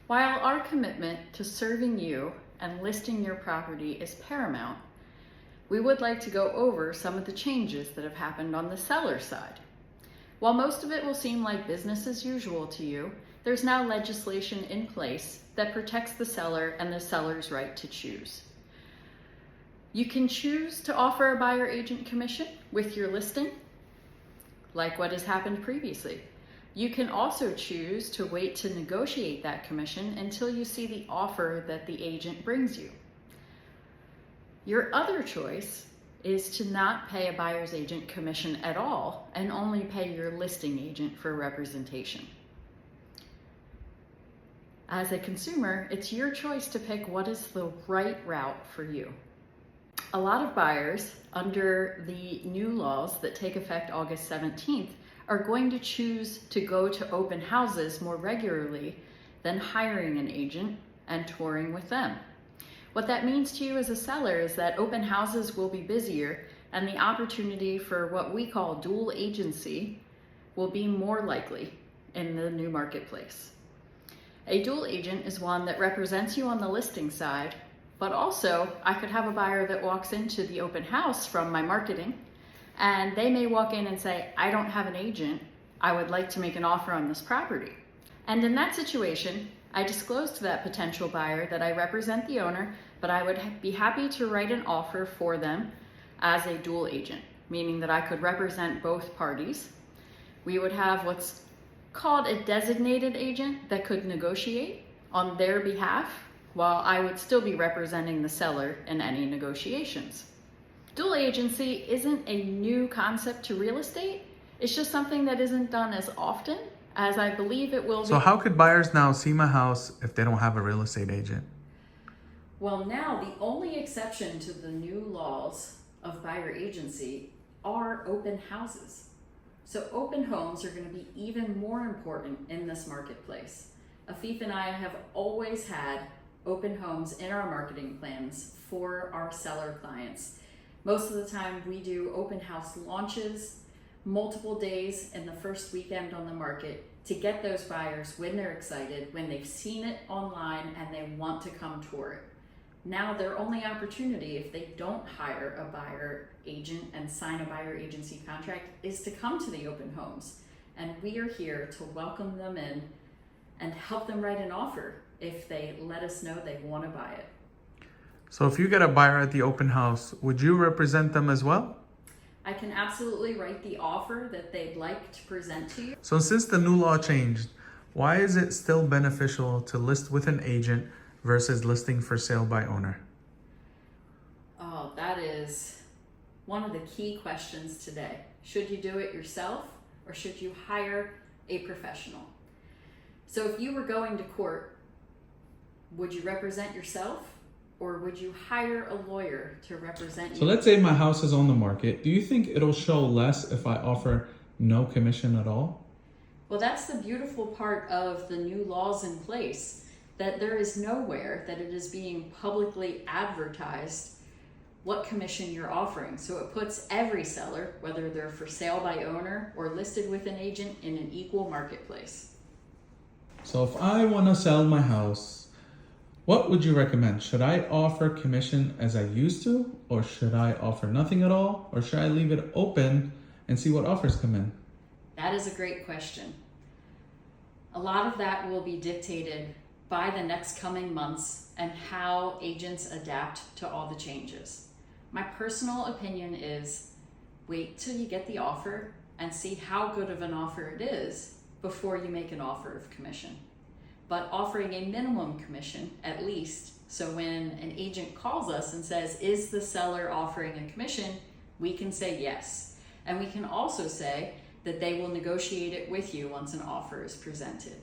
While our commitment to serving you and listing your property is paramount, we would like to go over some of the changes that have happened on the seller side. While most of it will seem like business as usual to you, there's now legislation in place that protects the seller and the seller's right to choose. You can choose to offer a buyer agent commission with your listing, like what has happened previously. You can also choose to wait to negotiate that commission until you see the offer that the agent brings you. Your other choice is to not pay a buyer's agent commission at all and only pay your listing agent for representation. As a consumer, it's your choice to pick what is the right route for you. A lot of buyers, under the new laws that take effect August 17th, are going to choose to go to open houses more regularly than hiring an agent and touring with them. What that means to you as a seller is that open houses will be busier and the opportunity for what we call dual agency will be more likely in the new marketplace. A dual agent is one that represents you on the listing side, but also I could have a buyer that walks into the open house from my marketing and they may walk in and say, I don't have an agent, I would like to make an offer on this property. And in that situation, I disclose to that potential buyer that I represent the owner, but I would be happy to write an offer for them as a dual agent, meaning that I could represent both parties. We would have what's called a designated agent that could negotiate on their behalf, while I would still be representing the seller in any negotiations. Dual agency isn't a new concept to real estate. It's just something that isn't done as often as I believe it will be. So how could buyers now see my house if they don't have a real estate agent? Well, now the only exception to the new laws of buyer agency are open houses. So open homes are going to be even more important in this marketplace. Afif and I have always had open homes in our marketing plans for our seller clients. Most of the time we do open house launches, multiple days in the first weekend on the market to get those buyers when they're excited, when they've seen it online and they want to come tour it. Now their only opportunity, if they don't hire a buyer agent and sign a buyer agency contract, is to come to the open homes. And we are here to welcome them in and help them write an offer if they let us know they want to buy it. So if you get a buyer at the open house, would you represent them as well? I can absolutely write the offer that they'd like to present to you. So since the new law changed, why is it still beneficial to list with an agent versus listing for sale by owner? Oh, that is one of the key questions today. Should you do it yourself or should you hire a professional? So if you were going to court, would you represent yourself? Or would you hire a lawyer to represent you? So let's say my house is on the market. Do you think it'll show less if I offer no commission at all? Well, that's the beautiful part of the new laws in place, that there is nowhere that it is being publicly advertised what commission you're offering. So it puts every seller, whether they're for sale by owner or listed with an agent, in an equal marketplace. So if I want to sell my house, what would you recommend? Should I offer commission as I used to, or should I offer nothing at all, or should I leave it open and see what offers come in? That is a great question. A lot of that will be dictated by the next coming months and how agents adapt to all the changes. My personal opinion is wait till you get the offer and see how good of an offer it is before you make an offer of commission. But offering a minimum commission at least, so when an agent calls us and says, is the seller offering a commission, we can say yes. And we can also say that they will negotiate it with you once an offer is presented.